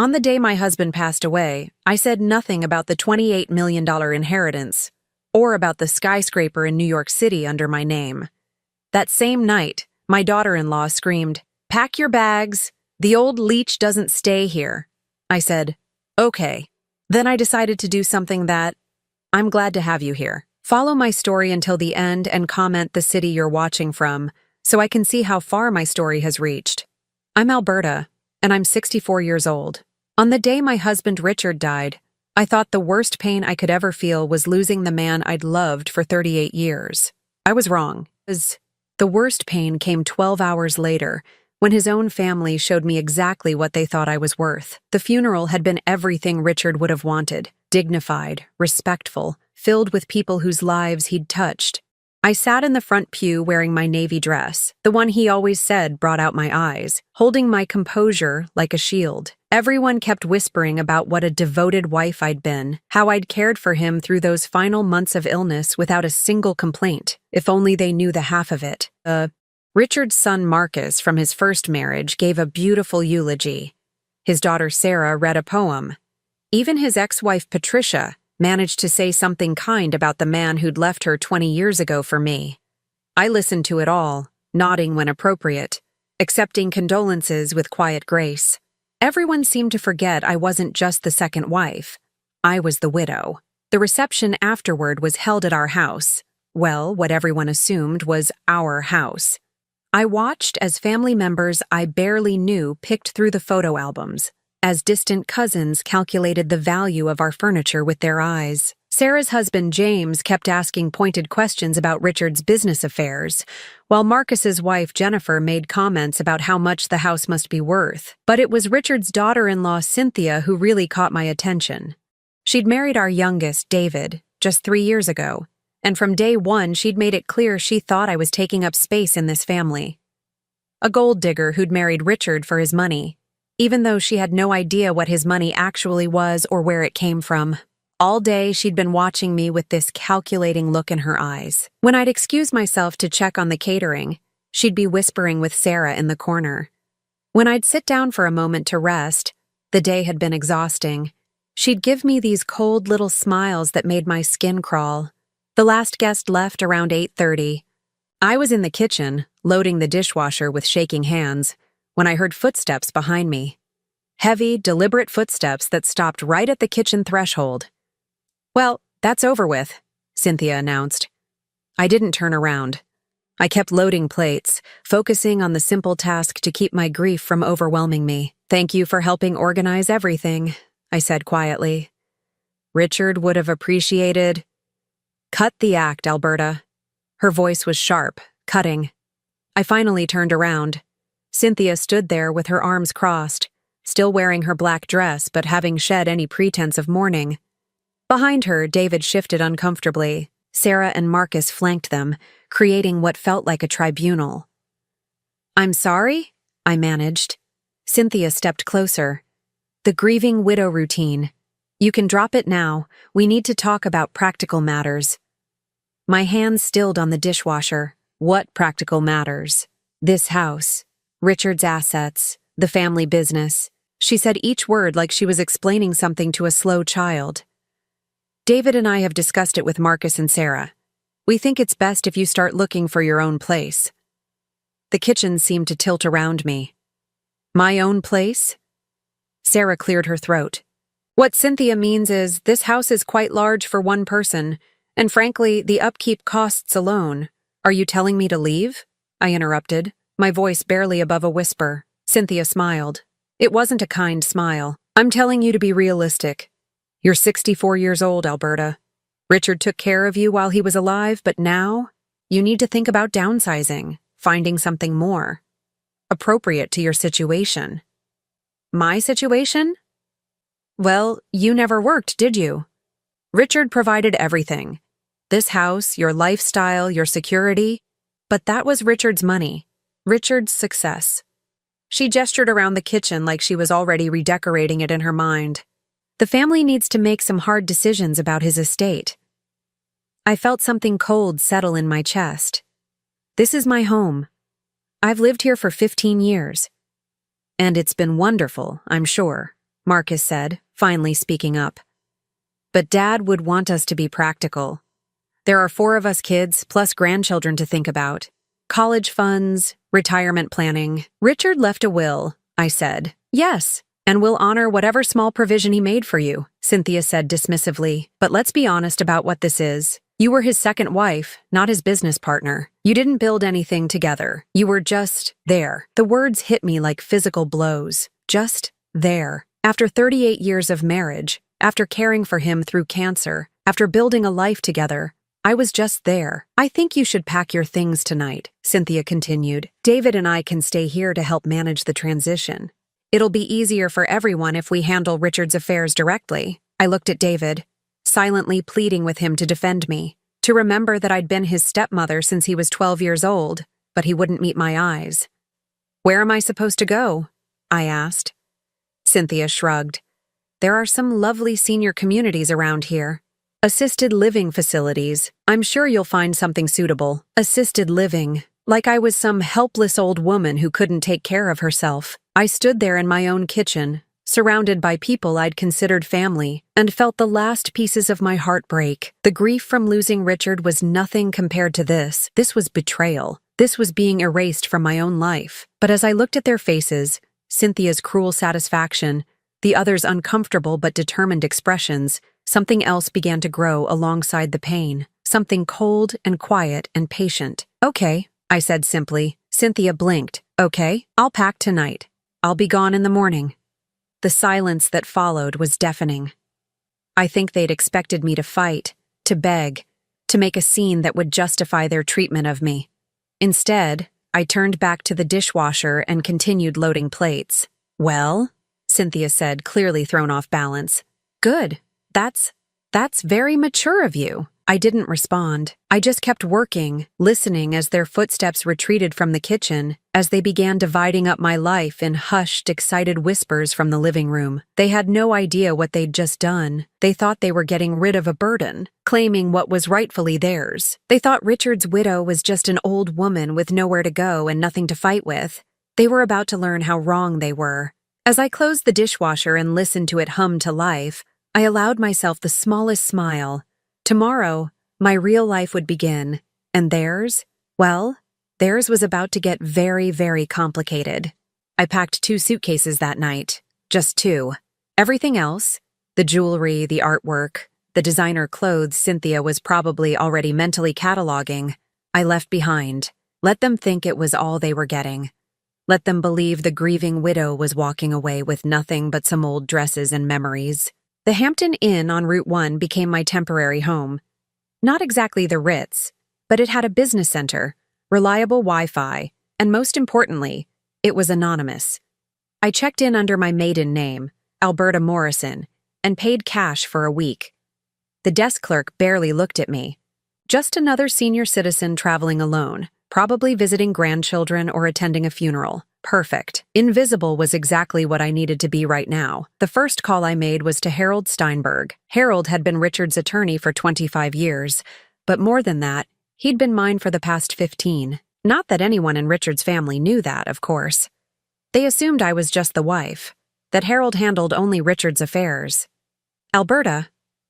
On the day my husband passed away, I said nothing about the $28 million inheritance or about the skyscraper in New York City under my name. That same night, my daughter-in-law screamed, "Pack your bags. The old leech doesn't stay here." I said, "Okay." Then I decided to do something that I'm glad to have you here. Follow my story until the end and comment the city you're watching from so I can see how far my story has reached. I'm Alberta, and I'm 64 years old. On the day my husband Richard died, I thought the worst pain I could ever feel was losing the man I'd loved for 38 years. I was wrong. The worst pain came 12 hours later, when his own family showed me exactly what they thought I was worth. The funeral had been everything Richard would have wanted: dignified, respectful, filled with people whose lives he'd touched. I sat in the front pew wearing my navy dress, the one he always said brought out my eyes, holding my composure like a shield. Everyone kept whispering about what a devoted wife I'd been, how I'd cared for him through those final months of illness without a single complaint, if only they knew the half of it. Richard's son Marcus from his first marriage gave a beautiful eulogy. His daughter Sarah read a poem. Even his ex-wife Patricia managed to say something kind about the man who'd left her 20 years ago for me. I listened to it all, nodding when appropriate, accepting condolences with quiet grace. Everyone seemed to forget I wasn't just the second wife. I was the widow. The reception afterward was held at our house. Well, what everyone assumed was our house. I watched as family members I barely knew picked through the photo albums, as distant cousins calculated the value of our furniture with their eyes. Sarah's husband James kept asking pointed questions about Richard's business affairs, while Marcus's wife Jennifer made comments about how much the house must be worth. But it was Richard's daughter-in-law Cynthia who really caught my attention. She'd married our youngest, David, just 3 years ago, and from day one she'd made it clear she thought I was taking up space in this family. A gold digger who'd married Richard for his money, even though she had no idea what his money actually was or where it came from. All day, she'd been watching me with this calculating look in her eyes. When I'd excuse myself to check on the catering, she'd be whispering with Sarah in the corner. When I'd sit down for a moment to rest, the day had been exhausting, she'd give me these cold little smiles that made my skin crawl. The last guest left around 8:30. I was in the kitchen, loading the dishwasher with shaking hands, when I heard footsteps behind me. Heavy, deliberate footsteps that stopped right at the kitchen threshold. "Well, that's over with," Cynthia announced. I didn't turn around. I kept loading plates, focusing on the simple task to keep my grief from overwhelming me. "Thank you for helping organize everything," I said quietly. "Richard would have appreciated—" "Cut the act, Alberta." Her voice was sharp, cutting. I finally turned around. Cynthia stood there with her arms crossed, still wearing her black dress but having shed any pretense of mourning. Behind her, David shifted uncomfortably. Sarah and Marcus flanked them, creating what felt like a tribunal. "I'm sorry?" I managed. Cynthia stepped closer. "The grieving widow routine. You can drop it now. We need to talk about practical matters." My hands stilled on the dishwasher. What practical matters? This house, Richard's assets, the family business. She said each word like she was explaining something to a slow child. "David and I have discussed it with Marcus and Sarah. We think it's best if you start looking for your own place." The kitchen seemed to tilt around me. "My own place?" Sarah cleared her throat. "What Cynthia means is this house is quite large for one person, and frankly, the upkeep costs alone. Are you telling me to leave?" I interrupted, my voice barely above a whisper. Cynthia smiled. It wasn't a kind smile. "I'm telling you to be realistic. You're 64 years old, Alberta. Richard took care of you while he was alive, but now you need to think about downsizing, finding something more appropriate to your situation." "My situation?" "Well, you never worked, did you? Richard provided everything. This house, your lifestyle, your security. But that was Richard's money, Richard's success." She gestured around the kitchen like she was already redecorating it in her mind. "The family needs to make some hard decisions about his estate." I felt something cold settle in my chest. This is my home. I've lived here for 15 years. And it's been wonderful, I'm sure. Marcus said, finally speaking up. But Dad would want us to be practical. There are 4 of us kids, plus grandchildren to think about. College funds, retirement planning. Richard left a will, I said. Yes, and we'll honor whatever small provision he made for you, Cynthia said dismissively. But let's be honest about what this is. You were his second wife, not his business partner. You didn't build anything together. You were just there. The words hit me like physical blows. Just there. After 38 years of marriage, after caring for him through cancer, after building a life together, I was just there. I think you should pack your things tonight, Cynthia continued. David and I can stay here to help manage the transition. It'll be easier for everyone if we handle Richard's affairs directly. I looked at David, silently pleading with him to defend me, to remember that I'd been his stepmother since he was 12 years old, but he wouldn't meet my eyes. Where am I supposed to go? I asked. Cynthia shrugged. There are some lovely senior communities around here. Assisted living facilities. I'm sure you'll find something suitable. Assisted living. Like I was some helpless old woman who couldn't take care of herself. I stood there in my own kitchen, surrounded by people I'd considered family, and felt the last pieces of my heart break. The grief from losing Richard was nothing compared to this. This was betrayal. This was being erased from my own life. But as I looked at their faces, Cynthia's cruel satisfaction, the others' uncomfortable but determined expressions, something else began to grow alongside the pain, something cold and quiet and patient. Okay, I said simply. Cynthia blinked. Okay, I'll pack tonight. I'll be gone in the morning. The silence that followed was deafening. I think they'd expected me to fight, to beg, to make a scene that would justify their treatment of me. Instead, I turned back to the dishwasher and continued loading plates. Well, Cynthia said, clearly thrown off balance. Good. That's very mature of you. I didn't respond. I just kept working, listening as their footsteps retreated from the kitchen, as they began dividing up my life in hushed, excited whispers from the living room. They had no idea what they'd just done. They thought they were getting rid of a burden, claiming what was rightfully theirs. They thought Richard's widow was just an old woman with nowhere to go and nothing to fight with. They were about to learn how wrong they were. As I closed the dishwasher and listened to it hum to life, I allowed myself the smallest smile. Tomorrow, my real life would begin, and theirs, well, theirs was about to get very, very complicated. I packed 2 suitcases that night, just 2. Everything else, the jewelry, the artwork, the designer clothes Cynthia was probably already mentally cataloging, I left behind. Let them think it was all they were getting. Let them believe the grieving widow was walking away with nothing but some old dresses and memories. The Hampton Inn on Route 1 became my temporary home. Not exactly the Ritz, but it had a business center, reliable Wi-Fi, and most importantly, it was anonymous. I checked in under my maiden name, Alberta Morrison, and paid cash for a week. The desk clerk barely looked at me. Just another senior citizen traveling alone, probably visiting grandchildren or attending a funeral. Perfect. Invisible was exactly what I needed to be right now. The first call I made was to Harold Steinberg. Harold had been Richard's attorney for 25 years, but more than that, he'd been mine for the past 15. Not that anyone in Richard's family knew that, of course. They assumed I was just the wife, that Harold handled only Richard's affairs. Alberta?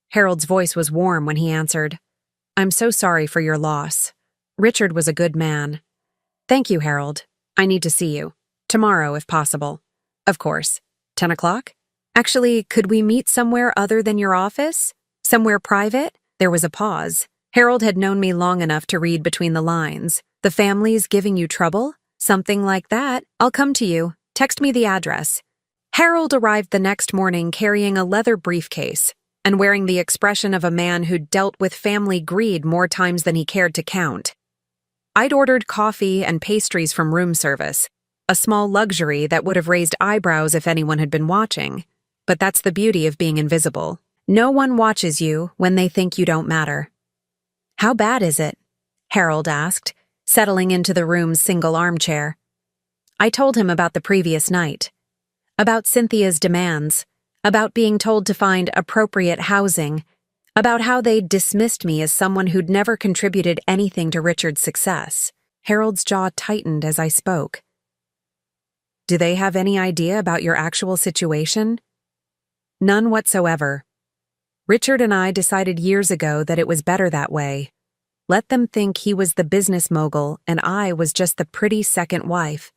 Harold's voice was warm when he answered. I'm so sorry for your loss. Richard was a good man. Thank you, Harold. I need to see you. Tomorrow, if possible. Of course. 10 o'clock? Actually, could we meet somewhere other than your office? Somewhere private? There was a pause. Harold had known me long enough to read between the lines. The family's giving you trouble? Something like that. I'll come to you. Text me the address. Harold arrived the next morning carrying a leather briefcase and wearing the expression of a man who'd dealt with family greed more times than he cared to count. I'd ordered coffee and pastries from room service, a small luxury that would have raised eyebrows if anyone had been watching. But that's the beauty of being invisible. No one watches you when they think you don't matter. How bad is it? Harold asked, settling into the room's single armchair. I told him about the previous night, about Cynthia's demands, about being told to find appropriate housing, about how they'd dismissed me as someone who'd never contributed anything to Richard's success. Harold's jaw tightened as I spoke. Do they have any idea about your actual situation? None whatsoever. Richard and I decided years ago that it was better that way. Let them think he was the business mogul and I was just the pretty second wife.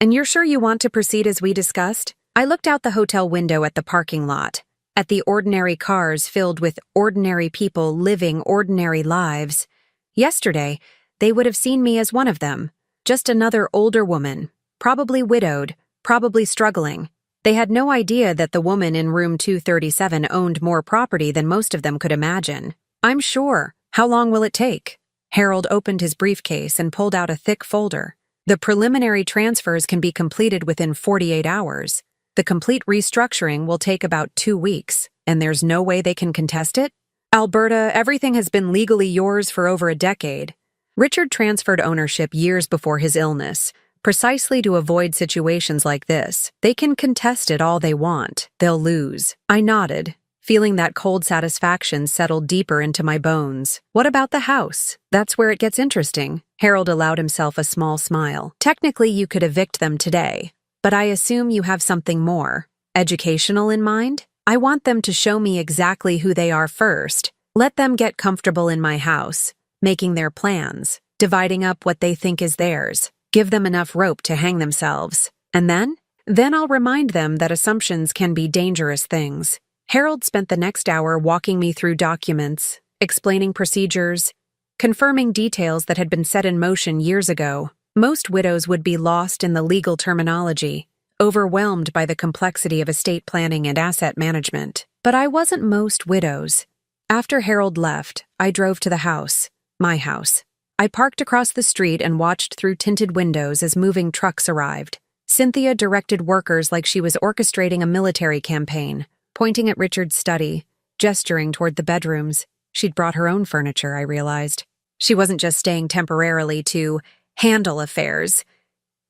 And you're sure you want to proceed as we discussed? I looked out the hotel window at the parking lot, at the ordinary cars filled with ordinary people living ordinary lives. Yesterday, they would have seen me as one of them, just another older woman, probably widowed, probably struggling. They had no idea that the woman in room 237 owned more property than most of them could imagine. I'm sure. How long will it take? Harold opened his briefcase and pulled out a thick folder. The preliminary transfers can be completed within 48 hours. The complete restructuring will take about 2 weeks, and there's no way they can contest it? Alberta, everything has been legally yours for over a decade. Richard transferred ownership years before his illness, precisely to avoid situations like this. They can contest it all they want. They'll lose. I nodded, feeling that cold satisfaction settle deeper into my bones. What about the house? That's where it gets interesting. Harold allowed himself a small smile. Technically, you could evict them today, but I assume you have something more educational in mind? I want them to show me exactly who they are first. Let them get comfortable in my house, making their plans, dividing up what they think is theirs. Give them enough rope to hang themselves. And then I'll remind them that assumptions can be dangerous things. Harold spent the next hour walking me through documents, explaining procedures, confirming details that had been set in motion years ago. Most widows would be lost in the legal terminology, overwhelmed by the complexity of estate planning and asset management. But I wasn't most widows. After Harold left, I drove to the house, my house. I parked across the street and watched through tinted windows as moving trucks arrived. Cynthia directed workers like she was orchestrating a military campaign, pointing at Richard's study, gesturing toward the bedrooms. She'd brought her own furniture, I realized. She wasn't just staying temporarily to handle affairs.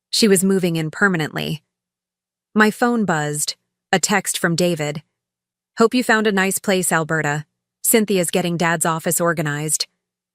She was moving in permanently. My phone buzzed. A text from David. Hope you found a nice place, Alberta. Cynthia's getting Dad's office organized.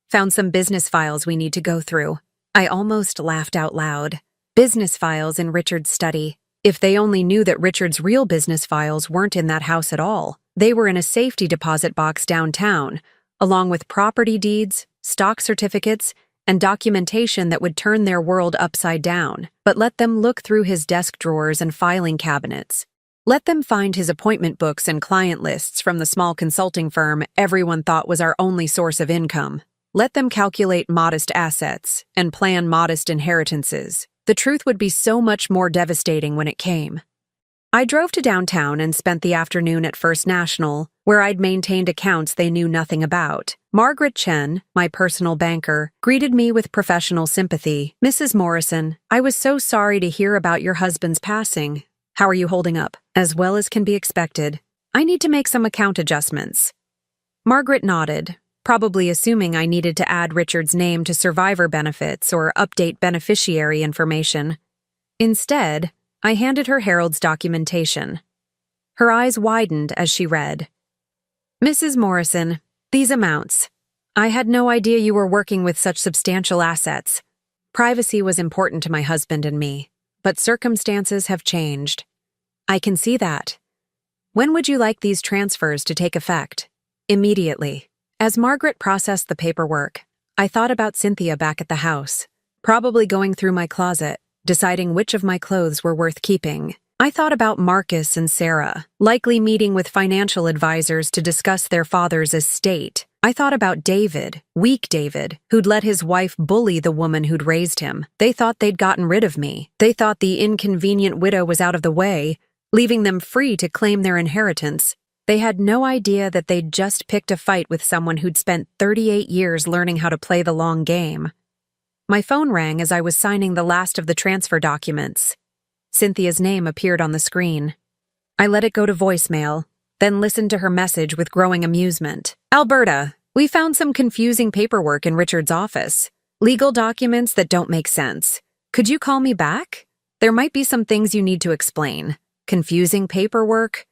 Found some business files we need to go through. I almost laughed out loud. Business files in Richard's study. If they only knew that Richard's real business files weren't in that house at all. They were in a safety deposit box downtown, along with property deeds, stock certificates, and documentation that would turn their world upside down. But let them look through his desk drawers and filing cabinets. Let them find his appointment books and client lists from the small consulting firm everyone thought was our only source of income. Let them calculate modest assets and plan modest inheritances. The truth would be so much more devastating when it came. I drove to downtown and spent the afternoon at First National, where I'd maintained accounts they knew nothing about. Margaret Chen, my personal banker, greeted me with professional sympathy. Mrs. Morrison, I was so sorry to hear about your husband's passing. How are you holding up? As well as can be expected. I need to make some account adjustments. Margaret nodded, probably assuming I needed to add Richard's name to survivor benefits or update beneficiary information. Instead, I handed her Harold's documentation. Her eyes widened as she read. Mrs. Morrison, these amounts. I had no idea you were working with such substantial assets. Privacy was important to my husband and me, but circumstances have changed. I can see that. When would you like these transfers to take effect? Immediately. As Margaret processed the paperwork, I thought about Cynthia back at the house, probably going through my closet, deciding which of my clothes were worth keeping. I thought about Marcus and Sarah, likely meeting with financial advisors to discuss their father's estate. I thought about David, weak David, who'd let his wife bully the woman who'd raised him. They thought they'd gotten rid of me. They thought the inconvenient widow was out of the way, leaving them free to claim their inheritance. They had no idea that they'd just picked a fight with someone who'd spent 38 years learning how to play the long game. My phone rang as I was signing the last of the transfer documents. Cynthia's name appeared on the screen. I let it go to voicemail, then listened to her message with growing amusement. Alberta, we found some confusing paperwork in Richard's office. Legal documents that don't make sense. Could you call me back? There might be some things you need to explain. Confusing paperwork?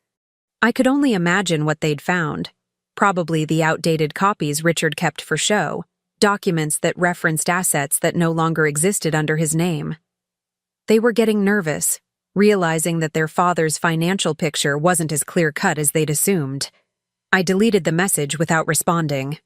I could only imagine what they'd found. Probably the outdated copies Richard kept for show, documents that referenced assets that no longer existed under his name. They were getting nervous, realizing that their father's financial picture wasn't as clear-cut as they'd assumed. I deleted the message without responding.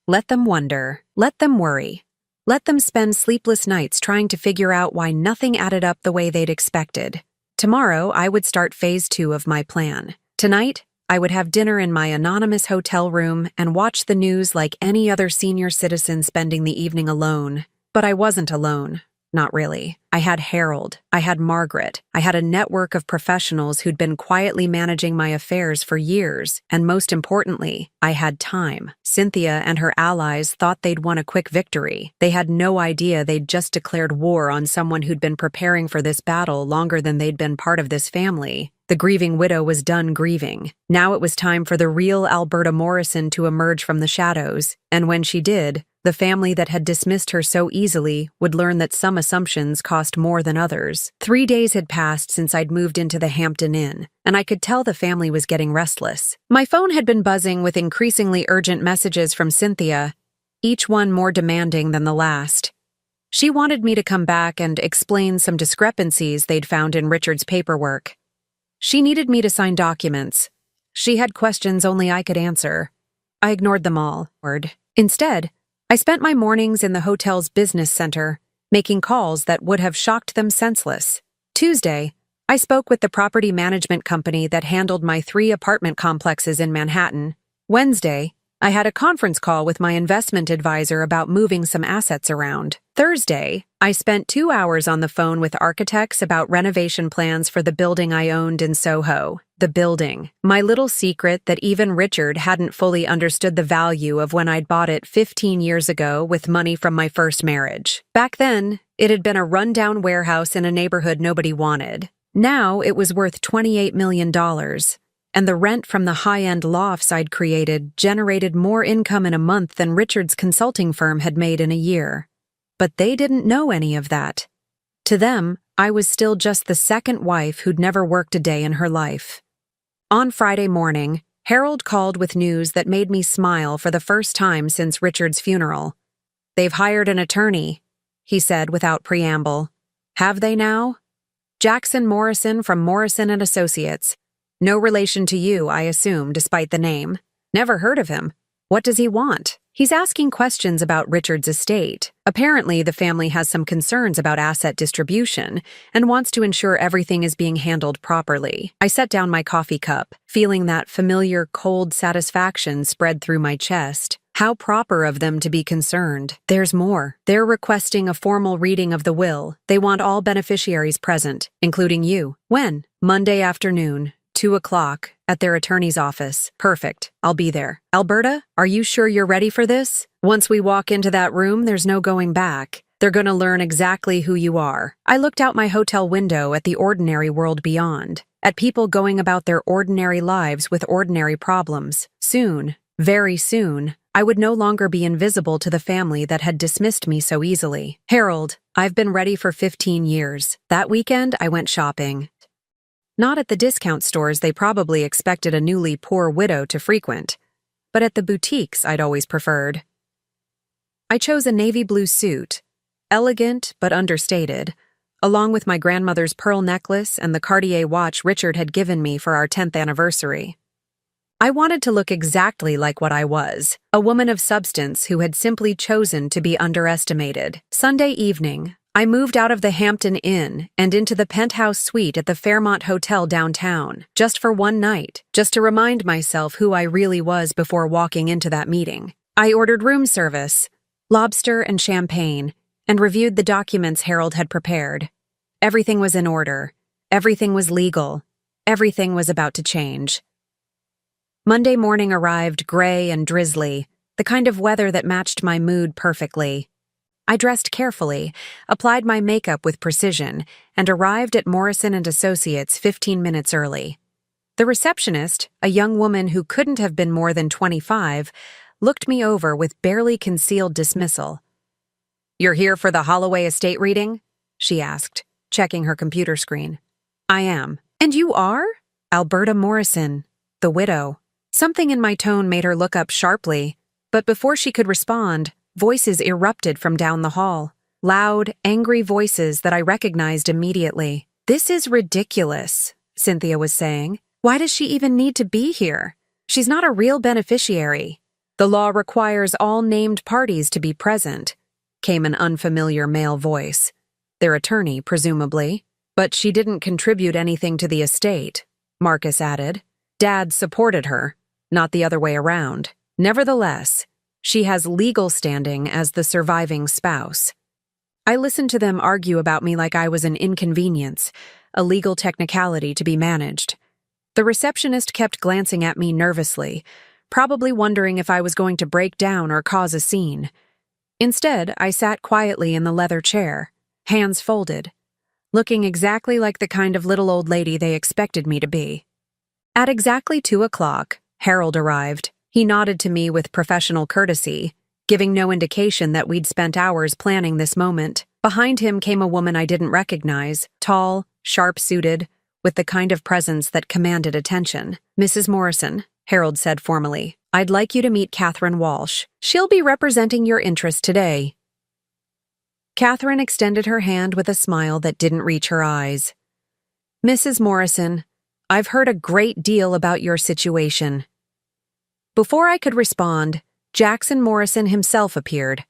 Let them wonder. Let them worry. Let them spend sleepless nights trying to figure out why nothing added up the way they'd expected. Tomorrow, I would start phase 2 of my plan. Tonight, I would have dinner in my anonymous hotel room and watch the news like any other senior citizen spending the evening alone. But I wasn't alone. Not really. I had Harold. I had Margaret. I had a network of professionals who'd been quietly managing my affairs for years. And most importantly, I had time. Cynthia and her allies thought they'd won a quick victory. They had no idea they'd just declared war on someone who'd been preparing for this battle longer than they'd been part of this family. The grieving widow was done grieving. Now it was time for the real Alberta Morrison to emerge from the shadows. And when she did, the family that had dismissed her so easily would learn that some assumptions cost more than others. 3 days had passed since I'd moved into the Hampton Inn, and I could tell the family was getting restless. My phone had been buzzing with increasingly urgent messages from Cynthia, each one more demanding than the last. She wanted me to come back and explain some discrepancies they'd found in Richard's paperwork. She needed me to sign documents. She had questions only I could answer. I ignored them all. Instead, I spent my mornings in the hotel's business center, making calls that would have shocked them senseless. Tuesday, I spoke with the property management company that handled my 3 apartment complexes in Manhattan. Wednesday, I had a conference call with my investment advisor about moving some assets around. Thursday, I spent 2 hours on the phone with architects about renovation plans for the building I owned in Soho. The building. My little secret that even Richard hadn't fully understood the value of when I'd bought it 15 years ago with money from my first marriage. Back then, it had been a rundown warehouse in a neighborhood nobody wanted. Now it was worth $28 million. And the rent from the high-end lofts I'd created generated more income in a month than Richard's consulting firm had made in a year. But they didn't know any of that. To them, I was still just the second wife who'd never worked a day in her life. On Friday morning, Harold called with news that made me smile for the first time since Richard's funeral. "They've hired an attorney," he said without preamble. "Have they now?" "Jackson Morrison from Morrison and Associates. No relation to you, I assume, despite the name. Never heard of him. What does he want?" "He's asking questions about Richard's estate. Apparently, the family has some concerns about asset distribution and wants to ensure everything is being handled properly." I set down my coffee cup, feeling that familiar, cold satisfaction spread through my chest. How proper of them to be concerned. There's more. They're requesting a formal reading of the will. They want all beneficiaries present, including you. When? Monday afternoon. 2 o'clock, at their attorney's office. Perfect. I'll be there. Alberta, are you sure you're ready for this? Once we walk into that room, there's no going back. They're going to learn exactly who you are. I looked out my hotel window at the ordinary world beyond, at people going about their ordinary lives with ordinary problems. Soon, very soon, I would no longer be invisible to the family that had dismissed me so easily. "Harold, I've been ready for 15 years. That weekend, I went shopping. Not at the discount stores they probably expected a newly poor widow to frequent, but at the boutiques I'd always preferred. I chose a navy blue suit, elegant but understated, along with my grandmother's pearl necklace and the Cartier watch Richard had given me for our 10th anniversary. I wanted to look exactly like what I was, a woman of substance who had simply chosen to be underestimated. Sunday evening, I moved out of the Hampton Inn and into the penthouse suite at the Fairmont Hotel downtown, just for one night, just to remind myself who I really was before walking into that meeting. I ordered room service, lobster and champagne, and reviewed the documents Harold had prepared. Everything was in order. Everything was legal. Everything was about to change. Monday morning arrived gray and drizzly, the kind of weather that matched my mood perfectly. I dressed carefully, applied my makeup with precision, and arrived at Morrison & Associates 15 minutes early. The receptionist, a young woman who couldn't have been more than 25, looked me over with barely concealed dismissal. "You're here for the Holloway estate reading?" she asked, checking her computer screen. "I am." "And you are?" "Alberta Morrison, the widow." Something in my tone made her look up sharply, but before she could respond, voices erupted from down the hall. Loud, angry voices that I recognized immediately. "This is ridiculous," Cynthia was saying. "Why does she even need to be here? She's not a real beneficiary. The law requires all named parties to be present," came an unfamiliar male voice. Their attorney, presumably. "But she didn't contribute anything to the estate," Marcus added. "Dad supported her, not the other way around. Nevertheless, she has legal standing as the surviving spouse." I listened to them argue about me like I was an inconvenience, a legal technicality to be managed. The receptionist kept glancing at me nervously, probably wondering if I was going to break down or cause a scene. Instead, I sat quietly in the leather chair, hands folded, looking exactly like the kind of little old lady they expected me to be. At exactly 2:00, Harold arrived. He nodded to me with professional courtesy, giving no indication that we'd spent hours planning this moment. Behind him came a woman I didn't recognize, tall, sharp-suited, with the kind of presence that commanded attention. "Mrs. Morrison," Harold said formally, "I'd like you to meet Catherine Walsh. She'll be representing your interests today." Catherine extended her hand with a smile that didn't reach her eyes. "Mrs. Morrison, I've heard a great deal about your situation." Before I could respond, Jackson Morrison himself appeared,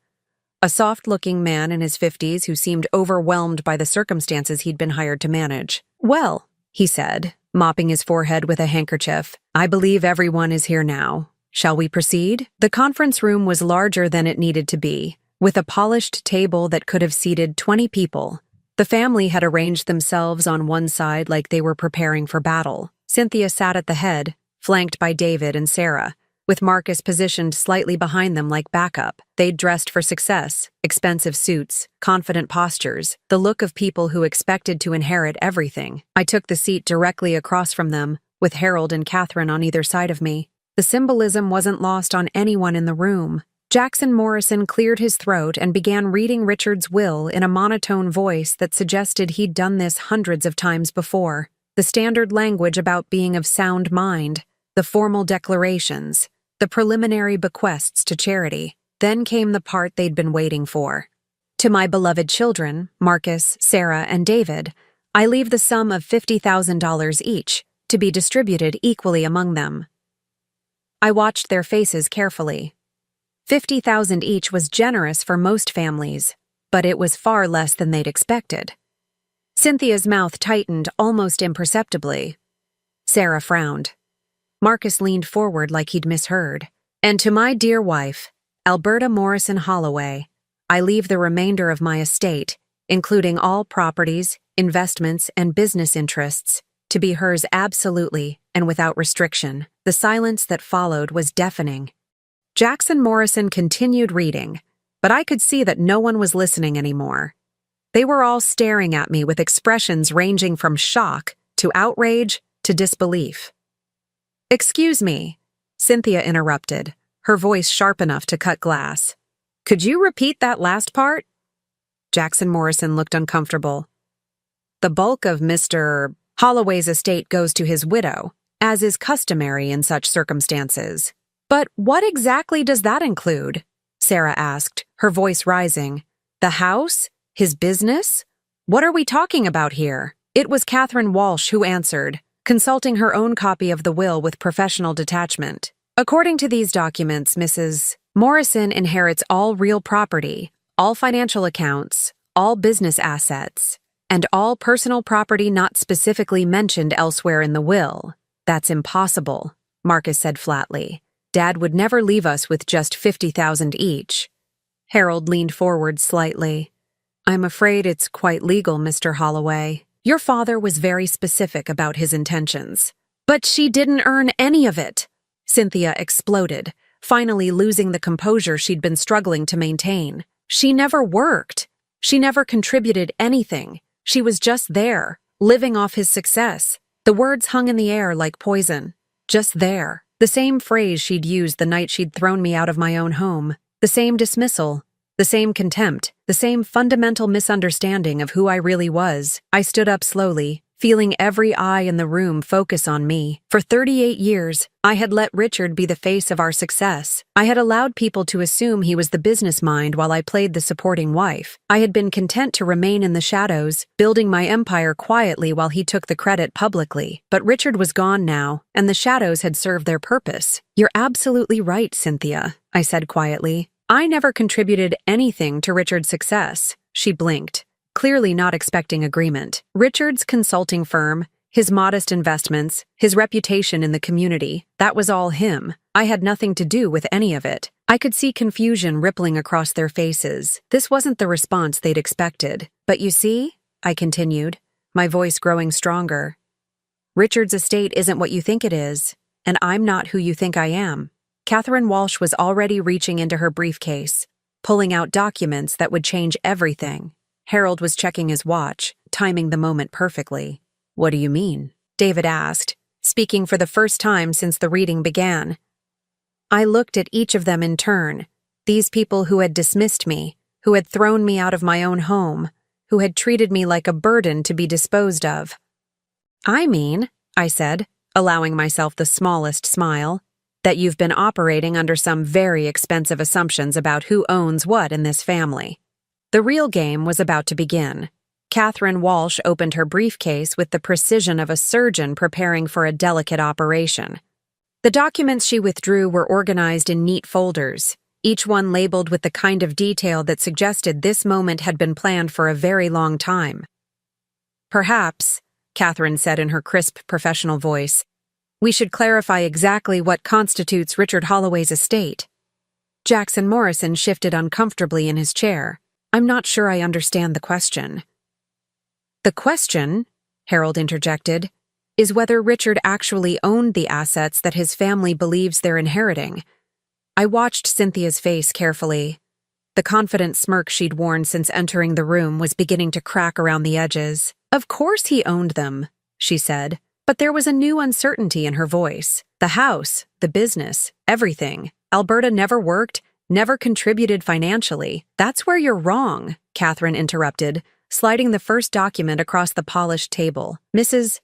a soft-looking man in his 50s who seemed overwhelmed by the circumstances he'd been hired to manage. "Well," he said, mopping his forehead with a handkerchief, "I believe everyone is here now. Shall we proceed?" The conference room was larger than it needed to be, with a polished table that could have seated 20 people. The family had arranged themselves on one side like they were preparing for battle. Cynthia sat at the head, flanked by David and Sarah, with Marcus positioned slightly behind them like backup. They'd dressed for success, expensive suits, confident postures, the look of people who expected to inherit everything. I took the seat directly across from them, with Harold and Catherine on either side of me. The symbolism wasn't lost on anyone in the room. Jackson Morrison cleared his throat and began reading Richard's will in a monotone voice that suggested he'd done this hundreds of times before. The standard language about being of sound mind, the formal declarations, the preliminary bequests to charity. Then came the part they'd been waiting for. "To my beloved children, Marcus, Sarah, and David, I leave the sum of $50,000 each, to be distributed equally among them." I watched their faces carefully. 50,000 each was generous for most families, but it was far less than they'd expected. Cynthia's mouth tightened almost imperceptibly. Sarah frowned. Marcus leaned forward like he'd misheard. "And to my dear wife, Alberta Morrison Holloway, I leave the remainder of my estate, including all properties, investments, and business interests, to be hers absolutely and without restriction." The silence that followed was deafening. Jackson Morrison continued reading, but I could see that no one was listening anymore. They were all staring at me with expressions ranging from shock to outrage to disbelief. "Excuse me," Cynthia interrupted, her voice sharp enough to cut glass. "Could you repeat that last part?" Jackson Morrison looked uncomfortable. "The bulk of Mr. Holloway's estate goes to his widow, as is customary in such circumstances." "But what exactly does that include?" Sarah asked, her voice rising. "The house? His business? What are we talking about here?" It was Catherine Walsh who answered, consulting her own copy of the will with professional detachment. "According to these documents, Mrs. Morrison inherits all real property, all financial accounts, all business assets, and all personal property not specifically mentioned elsewhere in the will." "That's impossible," Marcus said flatly. "Dad would never leave us with just 50,000 each." Harold leaned forward slightly. "I'm afraid it's quite legal, Mr. Holloway. Your father was very specific about his intentions." "But she didn't earn any of it!" Cynthia exploded, finally losing the composure she'd been struggling to maintain. "She never worked. She never contributed anything. She was just there, living off his success." The words hung in the air like poison. Just there. The same phrase she'd used the night she'd thrown me out of my own home. The same dismissal. The same contempt. The same fundamental misunderstanding of who I really was. I stood up slowly, feeling every eye in the room focus on me. For 38 years, I had let Richard be the face of our success. I had allowed people to assume he was the business mind while I played the supporting wife. I had been content to remain in the shadows, building my empire quietly while he took the credit publicly. But Richard was gone now, and the shadows had served their purpose. "You're absolutely right, Cynthia," I said quietly. "I never contributed anything to Richard's success." She blinked, clearly not expecting agreement. Richard's consulting firm, his modest investments, his reputation in the community, that was all him. I had nothing to do with any of it. I could see confusion rippling across their faces. This wasn't the response they'd expected. "But you see," I continued, my voice growing stronger, "Richard's estate isn't what you think it is, and I'm not who you think I am." Catherine Walsh was already reaching into her briefcase, pulling out documents that would change everything. Harold was checking his watch, timing the moment perfectly. "What do you mean?" David asked, speaking for the first time since the reading began. I looked at each of them in turn, these people who had dismissed me, who had thrown me out of my own home, who had treated me like a burden to be disposed of. "I mean," I said, allowing myself the smallest smile, "that you've been operating under some very expensive assumptions about who owns what in this family." The real game was about to begin. Catherine Walsh opened her briefcase with the precision of a surgeon preparing for a delicate operation. The documents she withdrew were organized in neat folders, each one labeled with the kind of detail that suggested this moment had been planned for a very long time. "Perhaps," Catherine said in her crisp professional voice, "we should clarify exactly what constitutes Richard Holloway's estate." Jackson Morrison shifted uncomfortably in his chair. "I'm not sure I understand the question." "The question," Harold interjected, "is whether Richard actually owned the assets that his family believes they're inheriting." I watched Cynthia's face carefully. The confident smirk she'd worn since entering the room was beginning to crack around the edges. "Of course he owned them," she said, but there was a new uncertainty in her voice. "The house, the business, everything. Alberta never worked, never contributed financially." "That's where you're wrong," Catherine interrupted, sliding the first document across the polished table. "Mrs.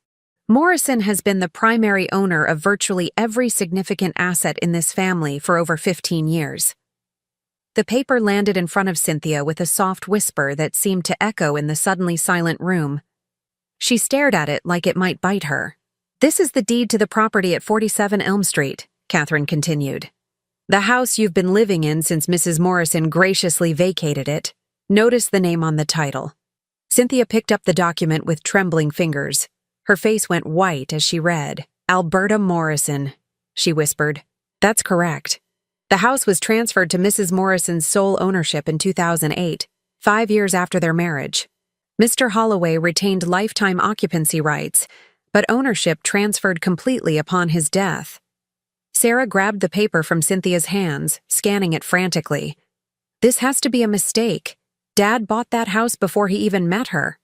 Morrison has been the primary owner of virtually every significant asset in this family for over 15 years. The paper landed in front of Cynthia with a soft whisper that seemed to echo in the suddenly silent room. She stared at it like it might bite her. "This is the deed to the property at 47 Elm Street," Catherine continued. "The house you've been living in since Mrs. Morrison graciously vacated it. Notice the name on the title." Cynthia picked up the document with trembling fingers. Her face went white as she read. "Alberta Morrison," she whispered. "That's correct. The house was transferred to Mrs. Morrison's sole ownership in 2008, 5 years after their marriage. Mr. Holloway retained lifetime occupancy rights, but ownership transferred completely upon his death." Sarah grabbed the paper from Cynthia's hands, scanning it frantically. "This has to be a mistake. Dad bought that house before he even met her."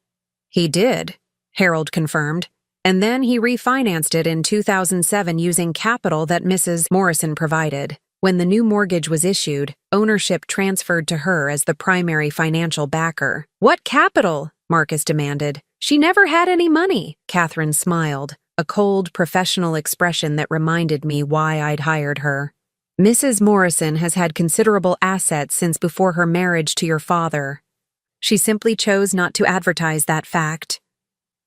"He did," Harold confirmed, "and then he refinanced it in 2007 using capital that Mrs. Morrison provided. When the new mortgage was issued, ownership transferred to her as the primary financial backer." "What capital?" Marcus demanded. "She never had any money." Catherine smiled, a cold, professional expression that reminded me why I'd hired her. "Mrs. Morrison has had considerable assets since before her marriage to your father. She simply chose not to advertise that fact."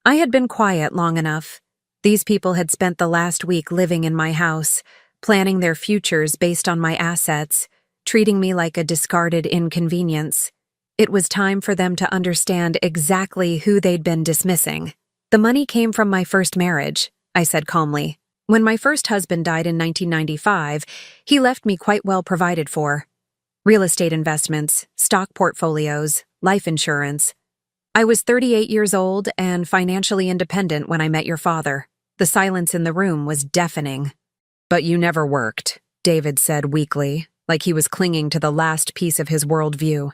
I had been quiet long enough. These people had spent the last week living in my house, planning their futures based on my assets, treating me like a discarded inconvenience. It was time for them to understand exactly who they'd been dismissing. "The money came from my first marriage," I said calmly. "When my first husband died in 1995, he left me quite well provided for. Real estate investments, stock portfolios, life insurance. I was 38 years old and financially independent when I met your father." The silence in the room was deafening. "But you never worked," David said weakly, like he was clinging to the last piece of his worldview.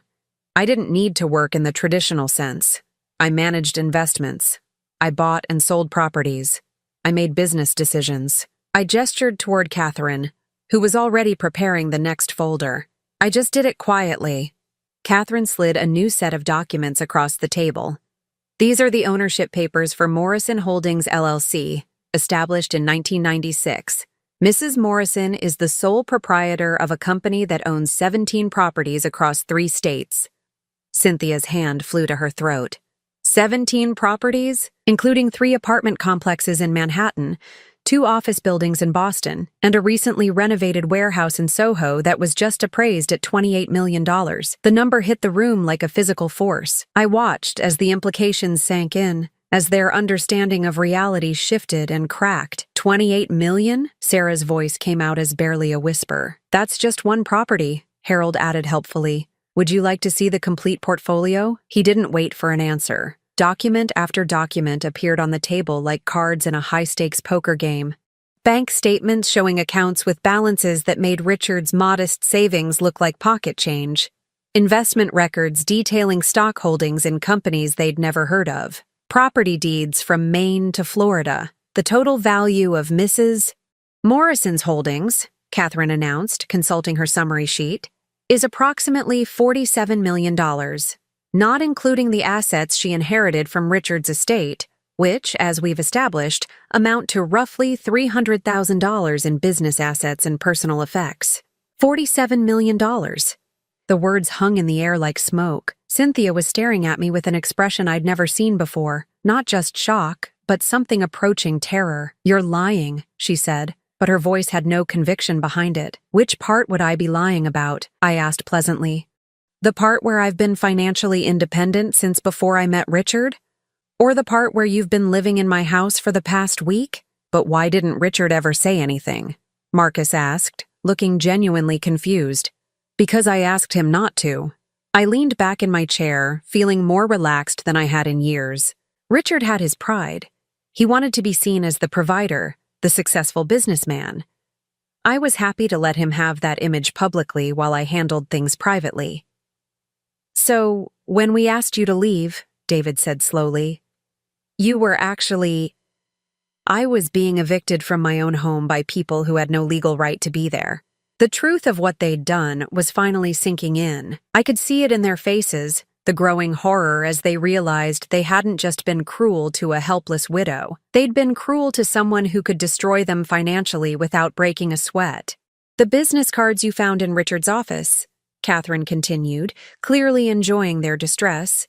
"I didn't need to work in the traditional sense. I managed investments. I bought and sold properties. I made business decisions." I gestured toward Catherine, who was already preparing the next folder. "I just did it quietly." Catherine slid a new set of documents across the table. These are the ownership papers for Morrison Holdings LLC, established in 1996. Mrs. Morrison is the sole proprietor of a company that owns 17 properties across 3 states. Cynthia's hand flew to her throat. 17 properties, including 3 apartment complexes in Manhattan, 2 office buildings in Boston, and a recently renovated warehouse in Soho that was just appraised at $28 million. The number hit the room like a physical force. I watched as the implications sank in, as their understanding of reality shifted and cracked. 28 million? Sarah's voice came out as barely a whisper. That's just one property, Harold added helpfully. Would you like to see the complete portfolio? He didn't wait for an answer. Document after document appeared on the table like cards in a high-stakes poker game. Bank statements showing accounts with balances that made Richard's modest savings look like pocket change. Investment records detailing stock holdings in companies they'd never heard of. Property deeds from Maine to Florida. The total value of Mrs. Morrison's holdings, Catherine announced, consulting her summary sheet, is approximately $47 million. Not including the assets she inherited from Richard's estate, which, as we've established, amount to roughly $300,000 in business assets and personal effects. $47 million. The words hung in the air like smoke. Cynthia was staring at me with an expression I'd never seen before, not just shock, but something approaching terror. You're lying, she said, but her voice had no conviction behind it. Which part would I be lying about? I asked pleasantly. The part where I've been financially independent since before I met Richard? Or the part where you've been living in my house for the past week? But why didn't Richard ever say anything? Marcus asked, looking genuinely confused. Because I asked him not to. I leaned back in my chair, feeling more relaxed than I had in years. Richard had his pride. He wanted to be seen as the provider, the successful businessman. I was happy to let him have that image publicly while I handled things privately. So, when we asked you to leave, David said slowly, you were actually... I was being evicted from my own home by people who had no legal right to be there. The truth of what they'd done was finally sinking in. I could see it in their faces, the growing horror as they realized they hadn't just been cruel to a helpless widow. They'd been cruel to someone who could destroy them financially without breaking a sweat. The business cards you found in Richard's office, Catherine continued, clearly enjoying their distress,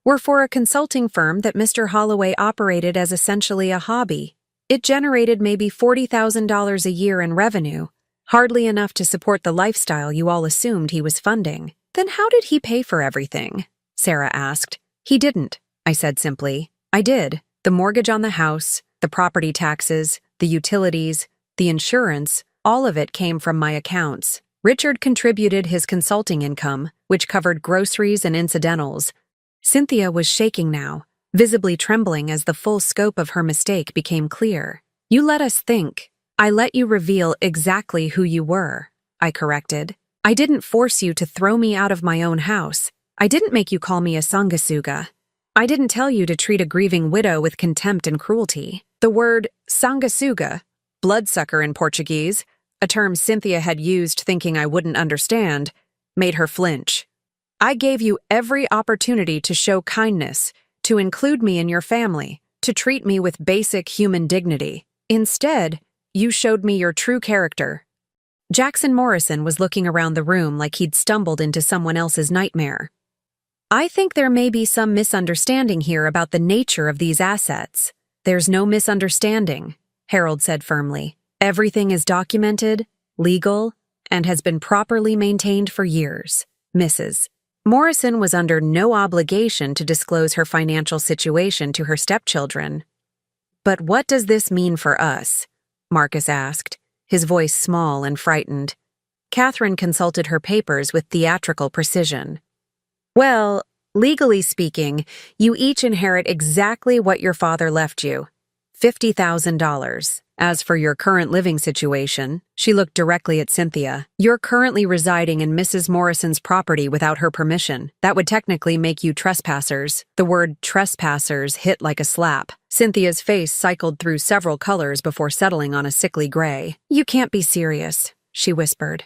were for a consulting firm that Mr. Holloway operated as essentially a hobby. It generated maybe $40,000 a year in revenue, hardly enough to support the lifestyle you all assumed he was funding. Then how did he pay for everything? Sarah asked. He didn't, I said simply. I did. The mortgage on the house, the property taxes, the utilities, the insurance, all of it came from my accounts. Richard contributed his consulting income, which covered groceries and incidentals. Cynthia was shaking now, visibly trembling as the full scope of her mistake became clear. You let us think. I let you reveal exactly who you were, I corrected. I didn't force you to throw me out of my own house. I didn't make you call me a sanguessuga. I didn't tell you to treat a grieving widow with contempt and cruelty. The word sanguessuga, bloodsucker in Portuguese, a term Cynthia had used thinking I wouldn't understand, made her flinch. I gave you every opportunity to show kindness, to include me in your family, to treat me with basic human dignity. Instead, you showed me your true character. Jackson Morrison was looking around the room like he'd stumbled into someone else's nightmare. I think there may be some misunderstanding here about the nature of these assets. There's no misunderstanding, Harold said firmly. Everything is documented, legal, and has been properly maintained for years. Mrs. Morrison was under no obligation to disclose her financial situation to her stepchildren. But what does this mean for us? Marcus asked, his voice small and frightened. Catherine consulted her papers with theatrical precision. Well, legally speaking, you each inherit exactly what your father left you, $50,000. As for your current living situation, she looked directly at Cynthia. You're currently residing in Mrs. Morrison's property without her permission. That would technically make you trespassers. The word trespassers hit like a slap. Cynthia's face cycled through several colors before settling on a sickly gray. You can't be serious, she whispered.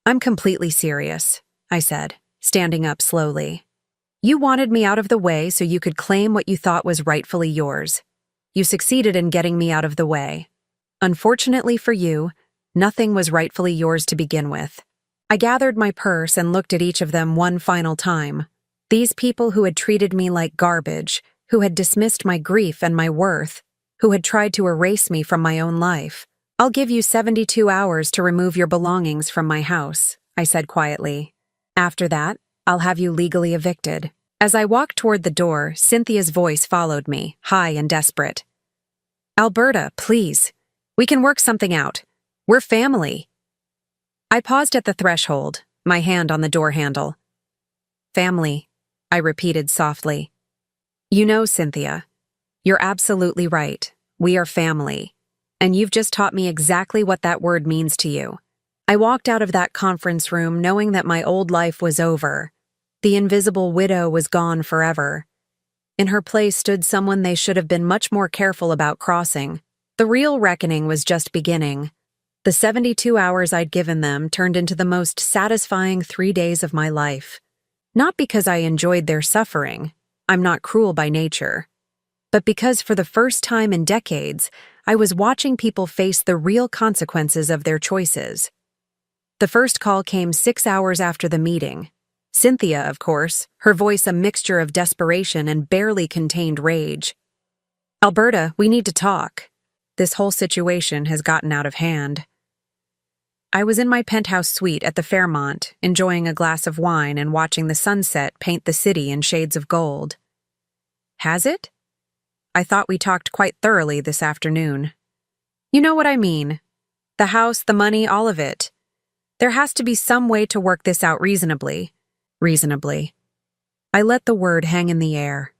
I'm completely serious, I said, standing up slowly. You wanted me out of the way so you could claim what you thought was rightfully yours. You succeeded in getting me out of the way. Unfortunately for you, nothing was rightfully yours to begin with. I gathered my purse and looked at each of them one final time. These people who had treated me like garbage, who had dismissed my grief and my worth, who had tried to erase me from my own life. I'll give you 72 hours to remove your belongings from my house, I said quietly. After that, I'll have you legally evicted. As I walked toward the door, Cynthia's voice followed me, high and desperate. Alberta, please. We can work something out. We're family. I paused at the threshold, my hand on the door handle. Family, I repeated softly. You know, Cynthia, you're absolutely right. We are family. And you've just taught me exactly what that word means to you. I walked out of that conference room knowing that my old life was over. The invisible widow was gone forever. In her place stood someone they should have been much more careful about crossing. The real reckoning was just beginning. The 72 hours I'd given them turned into the most satisfying 3 days of my life. Not because I enjoyed their suffering, I'm not cruel by nature, but because for the first time in decades, I was watching people face the real consequences of their choices. The first call came 6 hours after the meeting. Cynthia, of course, her voice a mixture of desperation and barely contained rage. Alberta, we need to talk. This whole situation has gotten out of hand. I was in my penthouse suite at the Fairmont, enjoying a glass of wine and watching the sunset paint the city in shades of gold. Has it? I thought we talked quite thoroughly this afternoon. You know what I mean. The house, the money, all of it. There has to be some way to work this out reasonably. Reasonably. I let the word hang in the air.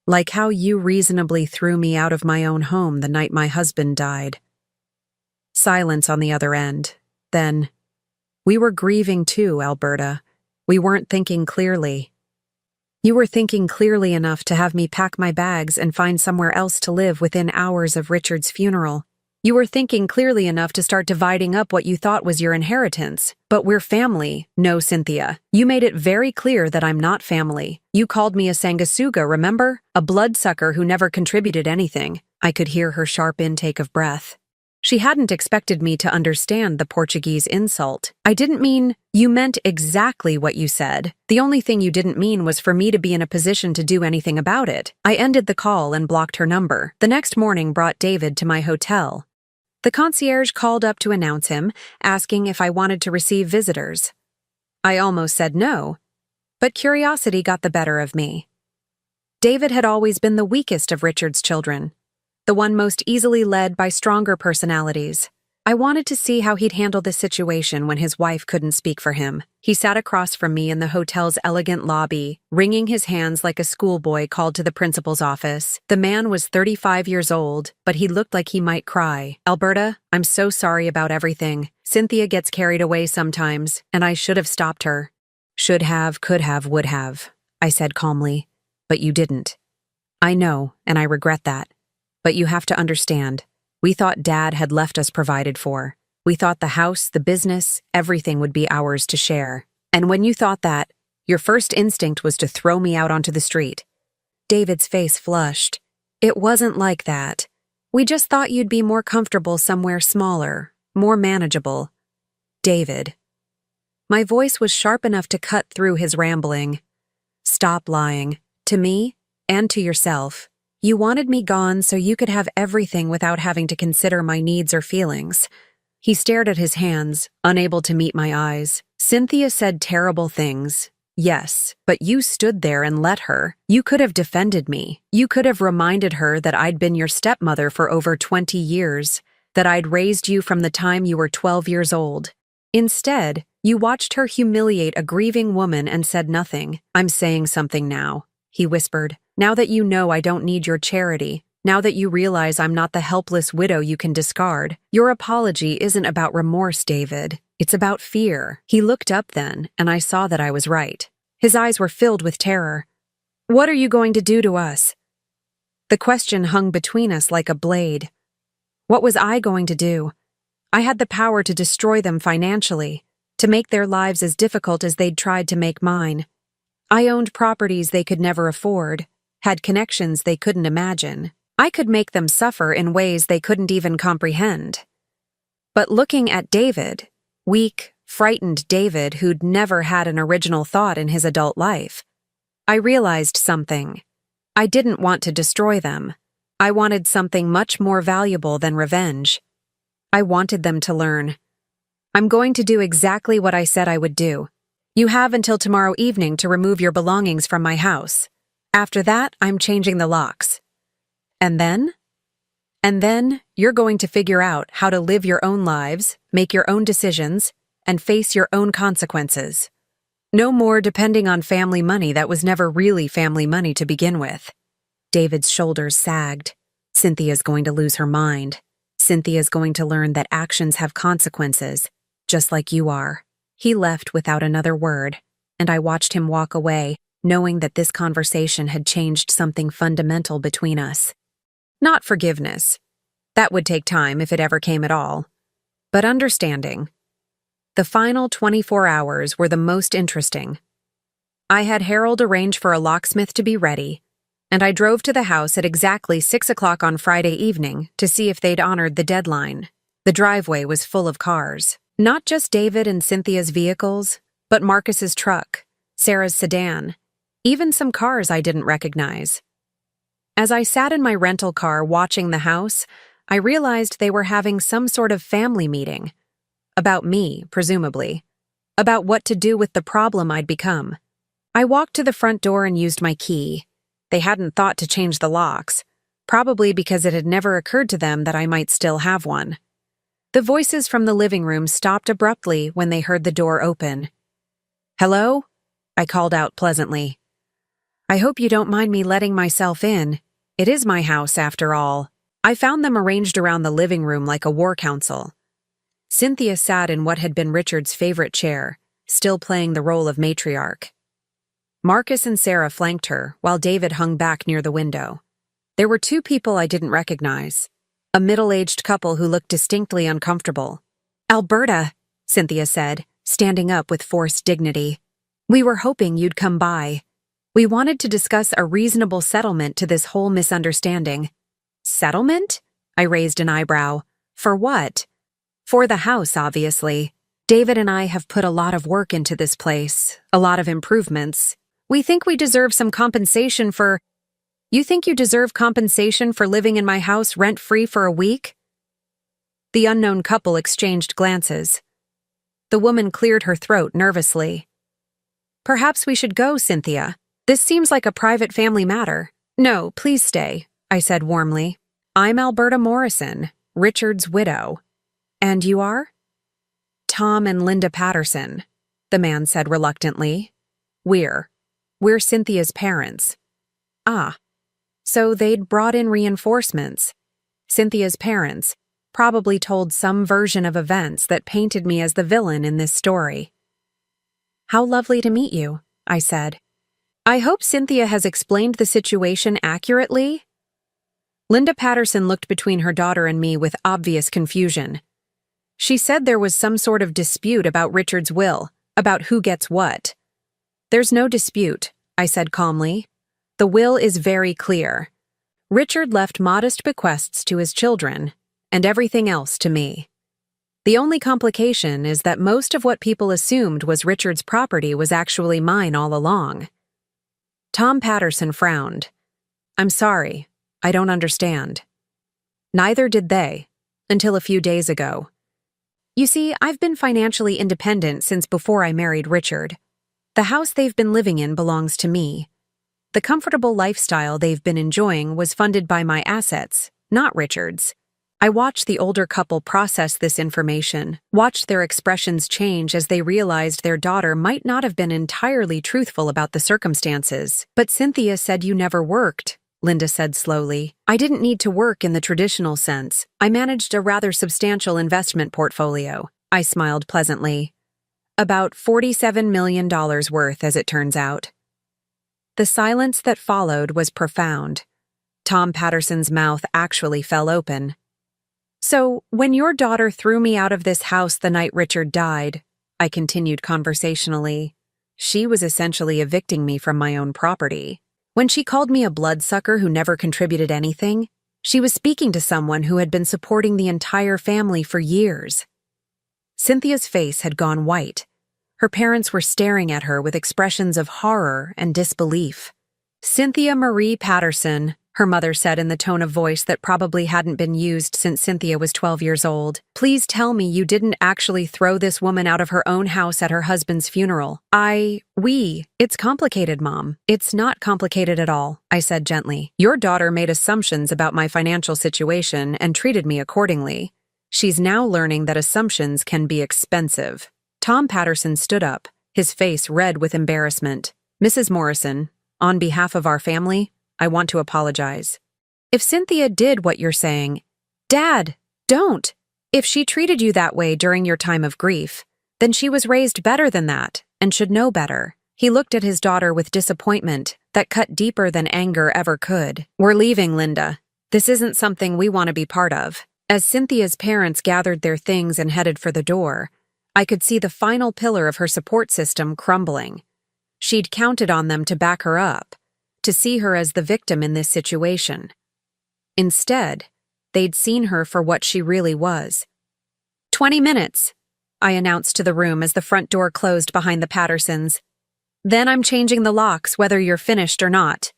Like how you reasonably threw me out of my own home the night my husband died. Silence on the other end. Then, we were grieving too, Alberta. We weren't thinking clearly. You were thinking clearly enough to have me pack my bags and find somewhere else to live within hours of Richard's funeral. You were thinking clearly enough to start dividing up what you thought was your inheritance. But we're family. No, Cynthia. You made it very clear that I'm not family. You called me a sanguisuga, remember? A bloodsucker who never contributed anything. I could hear her sharp intake of breath. She hadn't expected me to understand the Portuguese insult. I didn't mean, you meant exactly what you said. The only thing you didn't mean was for me to be in a position to do anything about it. I ended the call and blocked her number. The next morning brought David to my hotel. The concierge called up to announce him, asking if I wanted to receive visitors. I almost said no, but curiosity got the better of me. David had always been the weakest of Richard's children, the one most easily led by stronger personalities. I wanted to see how he'd handle this situation when his wife couldn't speak for him. He sat across from me in the hotel's elegant lobby, wringing his hands like a schoolboy called to the principal's office. The man was 35 years old, but he looked like he might cry. Alberta, I'm so sorry about everything. Cynthia gets carried away sometimes, and I should have stopped her. Should have, could have, would have, I said calmly. But you didn't. I know, and I regret that. But you have to understand. We thought Dad had left us provided for. We thought the house, the business, everything would be ours to share. And when you thought that, your first instinct was to throw me out onto the street. David's face flushed. It wasn't like that. We just thought you'd be more comfortable somewhere smaller, more manageable. David. My voice was sharp enough to cut through his rambling. Stop lying. To me, and to yourself. You wanted me gone so you could have everything without having to consider my needs or feelings. He stared at his hands, unable to meet my eyes. Cynthia said terrible things. Yes, but you stood there and let her. You could have defended me. You could have reminded her that I'd been your stepmother for over 20 years, that I'd raised you from the time you were 12 years old. Instead, you watched her humiliate a grieving woman and said nothing. I'm saying something now, he whispered. Now that you know I don't need your charity, now that you realize I'm not the helpless widow you can discard, your apology isn't about remorse, David. It's about fear. He looked up then, and I saw that I was right. His eyes were filled with terror. What are you going to do to us? The question hung between us like a blade. What was I going to do? I had the power to destroy them financially, to make their lives as difficult as they'd tried to make mine. I owned properties they could never afford, had connections they couldn't imagine. I could make them suffer in ways they couldn't even comprehend. But looking at David, weak, frightened David who'd never had an original thought in his adult life, I realized something. I didn't want to destroy them. I wanted something much more valuable than revenge. I wanted them to learn. I'm going to do exactly what I said I would do. You have until tomorrow evening to remove your belongings from my house. After that, I'm changing the locks. And then? And then, you're going to figure out how to live your own lives, make your own decisions, and face your own consequences. No more depending on family money that was never really family money to begin with. David's shoulders sagged. Cynthia's going to lose her mind. Cynthia's going to learn that actions have consequences, just like you are. He left without another word, and I watched him walk away, knowing that this conversation had changed something fundamental between us. Not forgiveness. That would take time if it ever came at all. But understanding. The final 24 hours were the most interesting. I had Harold arrange for a locksmith to be ready, and I drove to the house at exactly 6 o'clock on Friday evening to see if they'd honored the deadline. The driveway was full of cars. Not just David and Cynthia's vehicles, but Marcus's truck, Sarah's sedan, even some cars I didn't recognize. As I sat in my rental car watching the house, I realized they were having some sort of family meeting. About me, presumably. About what to do with the problem I'd become. I walked to the front door and used my key. They hadn't thought to change the locks, probably because it had never occurred to them that I might still have one. The voices from the living room stopped abruptly when they heard the door open. "Hello?" I called out pleasantly. "I hope you don't mind me letting myself in. It is my house, after all." I found them arranged around the living room like a war council. Cynthia sat in what had been Richard's favorite chair, still playing the role of matriarch. Marcus and Sarah flanked her, while David hung back near the window. There were two people I didn't recognize. A middle-aged couple who looked distinctly uncomfortable. "Alberta," Cynthia said, standing up with forced dignity. "We were hoping you'd come by. We wanted to discuss a reasonable settlement to this whole misunderstanding." "Settlement?" I raised an eyebrow. "For what?" "For the house, obviously. David and I have put a lot of work into this place, a lot of improvements. We think we deserve some compensation for—" "You think you deserve compensation for living in my house rent-free for a week?" The unknown couple exchanged glances. The woman cleared her throat nervously. "Perhaps we should go, Cynthia. This seems like a private family matter." "No, please stay," I said warmly. "I'm Alberta Morrison, Richard's widow." "And you are?" "Tom and Linda Patterson," the man said reluctantly. We're Cynthia's parents." "Ah. So they'd brought in reinforcements." Cynthia's parents probably told some version of events that painted me as the villain in this story. "How lovely to meet you," I said. "I hope Cynthia has explained the situation accurately." Linda Patterson looked between her daughter and me with obvious confusion. She said there was some sort of dispute about Richard's will, about who gets what. "There's no dispute," I said calmly. "The will is very clear. Richard left modest bequests to his children, and everything else to me. The only complication is that most of what people assumed was Richard's property was actually mine all along." Tom Patterson frowned. "I'm sorry, I don't understand." Neither did they, until a few days ago. "You see, I've been financially independent since before I married Richard. The house they've been living in belongs to me. The comfortable lifestyle they've been enjoying was funded by my assets, not Richard's." I watched the older couple process this information, watched their expressions change as they realized their daughter might not have been entirely truthful about the circumstances. "But Cynthia said you never worked," Linda said slowly. "I didn't need to work in the traditional sense. I managed a rather substantial investment portfolio." I smiled pleasantly. "About $47 million worth, as it turns out." The silence that followed was profound. Tom Patterson's mouth actually fell open. "So, when your daughter threw me out of this house the night Richard died," I continued conversationally, She was essentially evicting me from my own property. When she called me a bloodsucker who never contributed anything, she was speaking to someone who had been supporting the entire family for years. Cynthia's face had gone white. Her parents were staring at her with expressions of horror and disbelief. "Cynthia Marie Patterson," her mother said in the tone of voice that probably hadn't been used since Cynthia was 12 years old. "Please tell me you didn't actually throw this woman out of her own house at her husband's funeral." It's complicated, Mom. It's not complicated at all, I said gently. Your daughter made assumptions about my financial situation and treated me accordingly. She's now learning that assumptions can be expensive. Tom Patterson stood up, his face red with embarrassment. "Mrs. Morrison, on behalf of our family, I want to apologize. If Cynthia did what you're saying, Dad, don't. If she treated you that way during your time of grief, then she was raised better than that and should know better." He looked at his daughter with disappointment that cut deeper than anger ever could. "We're leaving, Linda. This isn't something we want to be part of." As Cynthia's parents gathered their things and headed for the door, I could see the final pillar of her support system crumbling. She'd counted on them to back her up, to see her as the victim in this situation. Instead, they'd seen her for what she really was. 20 minutes, I announced to the room as the front door closed behind the Pattersons. "Then I'm changing the locks whether you're finished or not."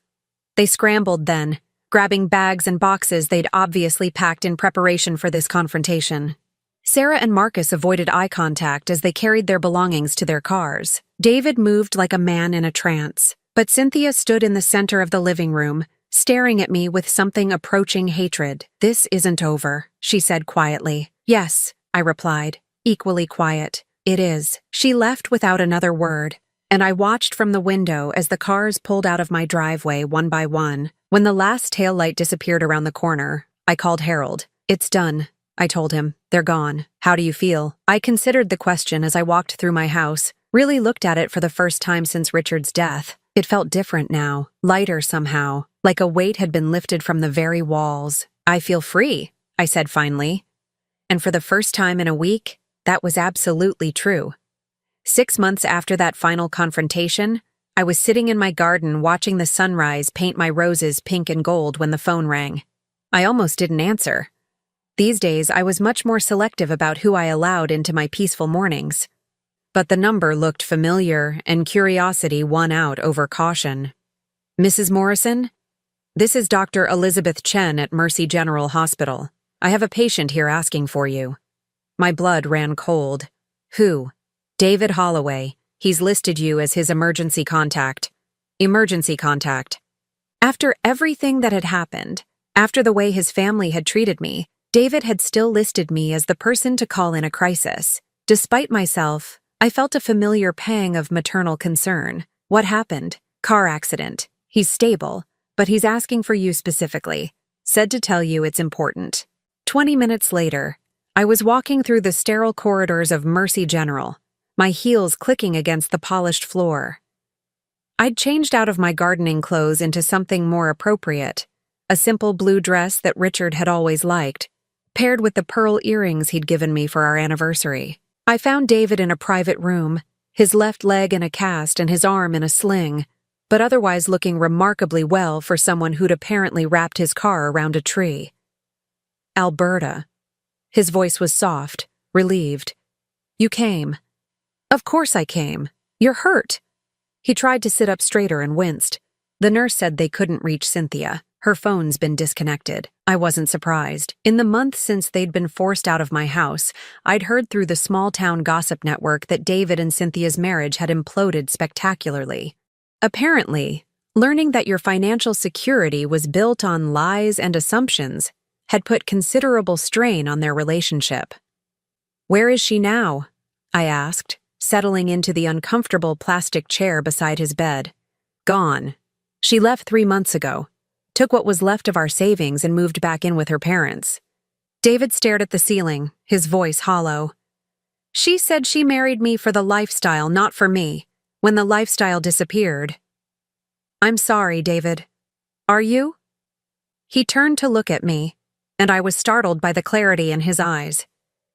They scrambled then, grabbing bags and boxes they'd obviously packed in preparation for this confrontation. Sarah and Marcus avoided eye contact as they carried their belongings to their cars. David moved like a man in a trance, but Cynthia stood in the center of the living room, staring at me with something approaching hatred. "This isn't over," she said quietly. "Yes," I replied, equally quiet. "It is." She left without another word, and I watched from the window as the cars pulled out of my driveway one by one. When the last taillight disappeared around the corner, I called Harold. "It's done," I told him. "They're gone. How do you feel?" I considered the question as I walked through my house, really looked at it for the first time since Richard's death. It felt different now, lighter somehow, like a weight had been lifted from the very walls. "I feel free," I said finally. And for the first time in a week, that was absolutely true. 6 months after that final confrontation, I was sitting in my garden watching the sunrise paint my roses pink and gold when the phone rang. I almost didn't answer. These days, I was much more selective about who I allowed into my peaceful mornings. But the number looked familiar, and curiosity won out over caution. "Mrs. Morrison? This is Dr. Elizabeth Chen at Mercy General Hospital. I have a patient here asking for you." My blood ran cold. "Who?" "David Holloway. He's listed you as his emergency contact." Emergency contact. After everything that had happened, after the way his family had treated me, David had still listed me as the person to call in a crisis. Despite myself, I felt a familiar pang of maternal concern. "What happened?" "Car accident. He's stable, but he's asking for you specifically. Said to tell you it's important." 20 minutes later, I was walking through the sterile corridors of Mercy General, my heels clicking against the polished floor. I'd changed out of my gardening clothes into something more appropriate, a simple blue dress that Richard had always liked, paired with the pearl earrings he'd given me for our anniversary. I found David in a private room, his left leg in a cast and his arm in a sling, but otherwise looking remarkably well for someone who'd apparently wrapped his car around a tree. "Alberta." His voice was soft, relieved. "You came." "Of course I came. You're hurt." He tried to sit up straighter and winced. The nurse said they couldn't reach Cynthia. Her phone's been disconnected. I wasn't surprised. In the month since they'd been forced out of my house, I'd heard through the small-town gossip network that David and Cynthia's marriage had imploded spectacularly. Apparently, learning that your financial security was built on lies and assumptions had put considerable strain on their relationship. "Where is she now?" I asked, settling into the uncomfortable plastic chair beside his bed. "Gone. She left 3 months ago. Took what was left of our savings and moved back in with her parents." David stared at the ceiling, his voice hollow. "She said she married me for the lifestyle, not for me, when the lifestyle disappeared." "I'm sorry, David. Are you?" He turned to look at me, and I was startled by the clarity in his eyes.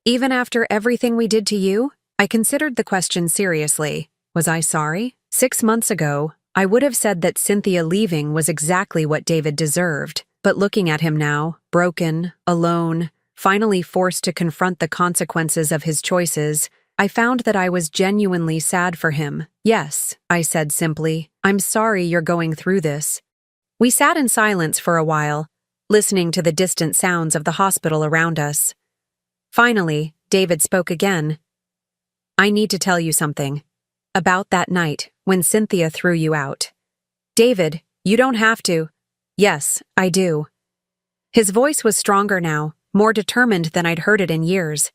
"Even after everything we did to you?" I considered the question seriously. Was I sorry? 6 months ago, I would have said that Cynthia leaving was exactly what David deserved. But looking at him now, broken, alone, finally forced to confront the consequences of his choices, I found that I was genuinely sad for him. Yes, I said simply, I'm sorry you're going through this. We sat in silence for a while, listening to the distant sounds of the hospital around us. Finally, David spoke again. I need to tell you something. About that night, when Cynthia threw you out. David, you don't have to. Yes, I do. His voice was stronger now, more determined than I'd heard it in years.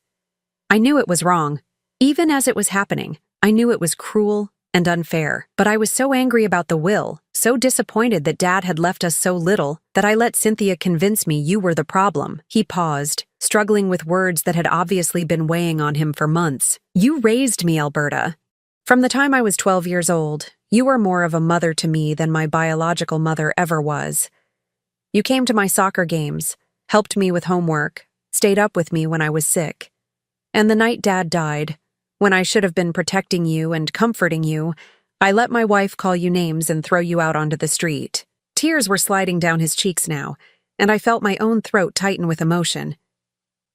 I knew it was wrong. Even as it was happening, I knew it was cruel and unfair. But I was so angry about the will, so disappointed that Dad had left us so little, that I let Cynthia convince me you were the problem. He paused, struggling with words that had obviously been weighing on him for months. You raised me, Alberta. From the time I was 12 years old, you were more of a mother to me than my biological mother ever was. You came to my soccer games, helped me with homework, stayed up with me when I was sick. And the night Dad died, when I should have been protecting you and comforting you, I let my wife call you names and throw you out onto the street. Tears were sliding down his cheeks now, and I felt my own throat tighten with emotion.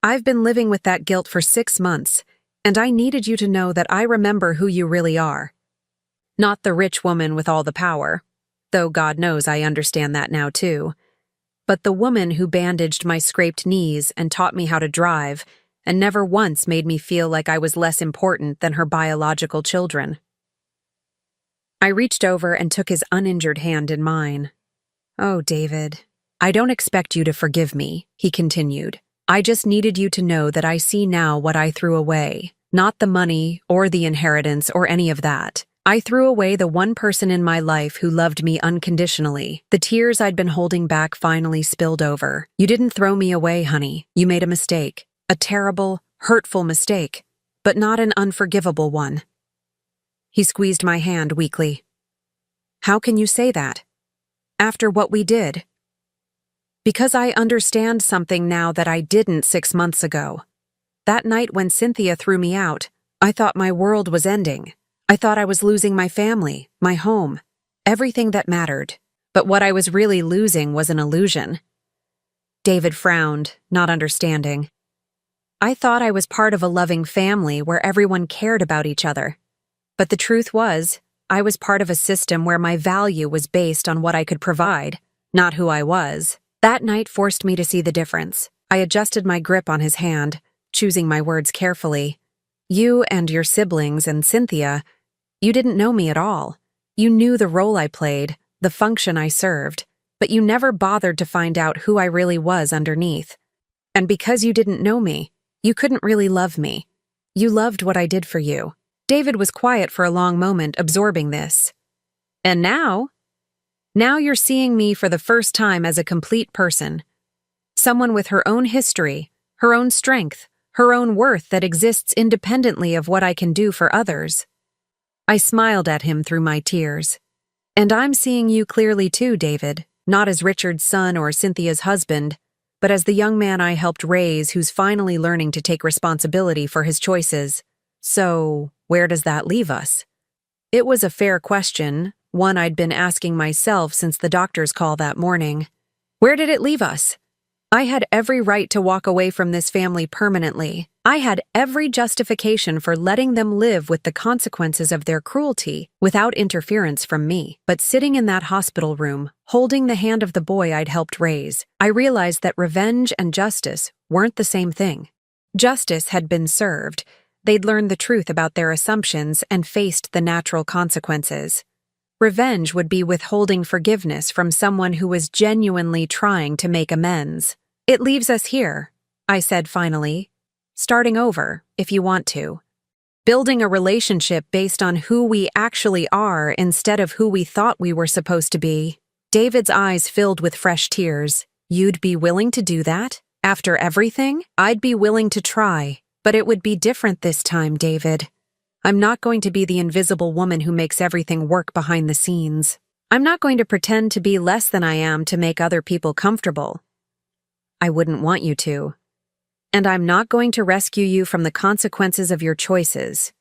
I've been living with that guilt for 6 months, and I needed you to know that I remember who you really are. Not the rich woman with all the power, though God knows I understand that now too, but the woman who bandaged my scraped knees and taught me how to drive, and never once made me feel like I was less important than her biological children. I reached over and took his uninjured hand in mine. Oh, David, I don't expect you to forgive me, he continued. I just needed you to know that I see now what I threw away, not the money or the inheritance or any of that. I threw away the one person in my life who loved me unconditionally. The tears I'd been holding back finally spilled over. You didn't throw me away, honey. You made a mistake. A terrible, hurtful mistake, but not an unforgivable one. He squeezed my hand weakly. How can you say that? After what we did? Because I understand something now that I didn't 6 months ago. That night when Cynthia threw me out, I thought my world was ending. I thought I was losing my family, my home, everything that mattered. But what I was really losing was an illusion. David frowned, not understanding. I thought I was part of a loving family where everyone cared about each other. But the truth was, I was part of a system where my value was based on what I could provide, not who I was. That night forced me to see the difference. I adjusted my grip on his hand, choosing my words carefully. You and your siblings and Cynthia, you didn't know me at all. You knew the role I played, the function I served, but you never bothered to find out who I really was underneath. And because you didn't know me, you couldn't really love me. You loved what I did for you. David was quiet for a long moment, absorbing this. And now you're seeing me for the first time as a complete person. Someone with her own history, her own strength, her own worth that exists independently of what I can do for others. I smiled at him through my tears. And I'm seeing you clearly too, David, not as Richard's son or Cynthia's husband, but as the young man I helped raise who's finally learning to take responsibility for his choices. So, where does that leave us? It was a fair question, one I'd been asking myself since the doctor's call that morning. Where did it leave us? I had every right to walk away from this family permanently. I had every justification for letting them live with the consequences of their cruelty without interference from me. But sitting in that hospital room, holding the hand of the boy I'd helped raise, I realized that revenge and justice weren't the same thing. Justice had been served. They'd learned the truth about their assumptions and faced the natural consequences. Revenge would be withholding forgiveness from someone who was genuinely trying to make amends. It leaves us here, I said finally. Starting over, if you want to. Building a relationship based on who we actually are instead of who we thought we were supposed to be. David's eyes filled with fresh tears. You'd be willing to do that? After everything? I'd be willing to try, but it would be different this time, David. I'm not going to be the invisible woman who makes everything work behind the scenes. I'm not going to pretend to be less than I am to make other people comfortable. I wouldn't want you to. And I'm not going to rescue you from the consequences of your choices.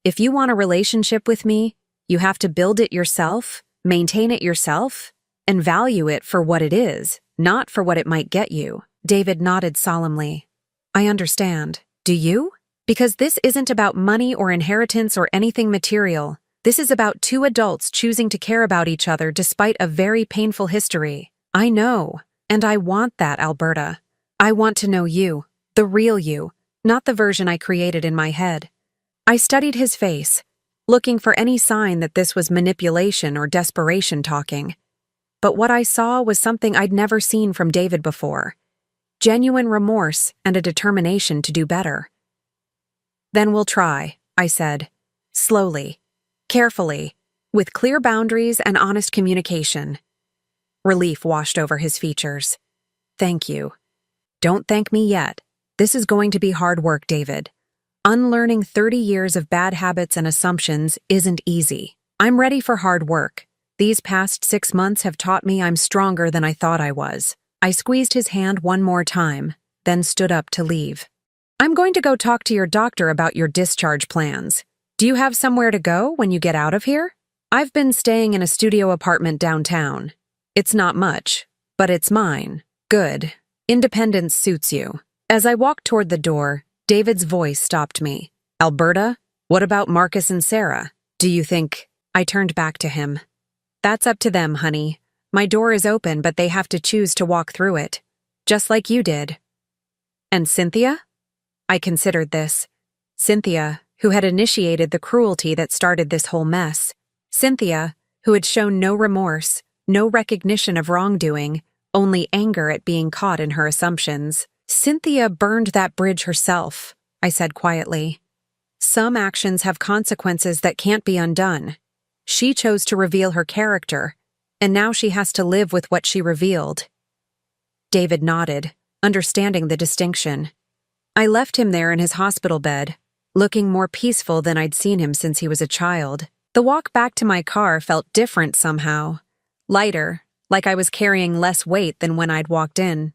If you want a relationship with me, you have to build it yourself, maintain it yourself, and value it for what it is, not for what it might get you. David nodded solemnly. I understand. Do you? Because this isn't about money or inheritance or anything material. This is about two adults choosing to care about each other despite a very painful history. I know, and I want that, Alberta. I want to know you, the real you, not the version I created in my head. I studied his face, looking for any sign that this was manipulation or desperation talking. But what I saw was something I'd never seen from David before. Genuine remorse and a determination to do better. Then we'll try, I said, slowly, carefully, with clear boundaries and honest communication. Relief washed over his features. Thank you. Don't thank me yet. This is going to be hard work, David. Unlearning 30 years of bad habits and assumptions isn't easy. I'm ready for hard work. These past 6 months have taught me I'm stronger than I thought I was. I squeezed his hand one more time, then stood up to leave. I'm going to go talk to your doctor about your discharge plans. Do you have somewhere to go when you get out of here? I've been staying in a studio apartment downtown. It's not much, but it's mine. Good. Independence suits you. As I walked toward the door, David's voice stopped me. Alberta, what about Marcus and Sarah? Do you think... I turned back to him. That's up to them, honey. My door is open, but they have to choose to walk through it. Just like you did. And Cynthia? I considered this. Cynthia, who had initiated the cruelty that started this whole mess. Cynthia, who had shown no remorse, no recognition of wrongdoing, only anger at being caught in her assumptions. Cynthia burned that bridge herself, I said quietly. Some actions have consequences that can't be undone. She chose to reveal her character, and now she has to live with what she revealed. David nodded, understanding the distinction. I left him there in his hospital bed, looking more peaceful than I'd seen him since he was a child. The walk back to my car felt different somehow. Lighter, like I was carrying less weight than when I'd walked in.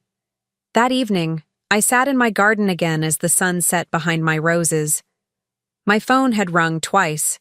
That evening, I sat in my garden again as the sun set behind my roses. My phone had rung twice.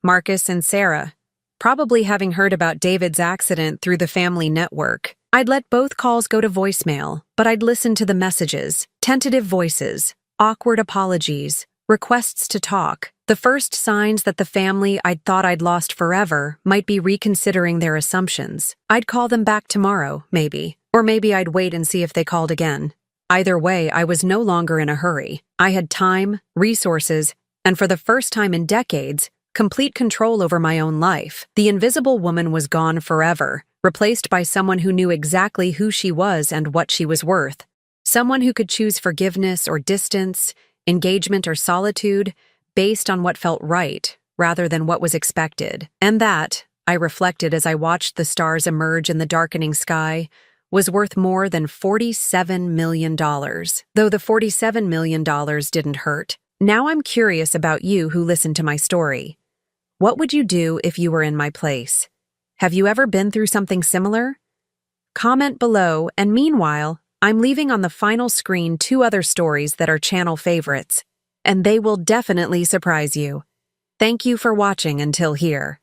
Marcus and Sarah, probably having heard about David's accident through the family network. I'd let both calls go to voicemail, but I'd listen to the messages, tentative voices, awkward apologies, requests to talk, the first signs that the family I'd thought I'd lost forever might be reconsidering their assumptions. I'd call them back tomorrow, maybe, or maybe I'd wait and see if they called again. Either way, I was no longer in a hurry. I had time, resources, and for the first time in decades, complete control over my own life. The invisible woman was gone forever, replaced by someone who knew exactly who she was and what she was worth. Someone who could choose forgiveness or distance, engagement or solitude, based on what felt right, rather than what was expected. And that, I reflected as I watched the stars emerge in the darkening sky, was worth more than $47 million. Though the $47 million didn't hurt. Now I'm curious about you who listened to my story. What would you do if you were in my place? Have you ever been through something similar? Comment below, and meanwhile, I'm leaving on the final screen 2 other stories that are channel favorites, and they will definitely surprise you. Thank you for watching until here.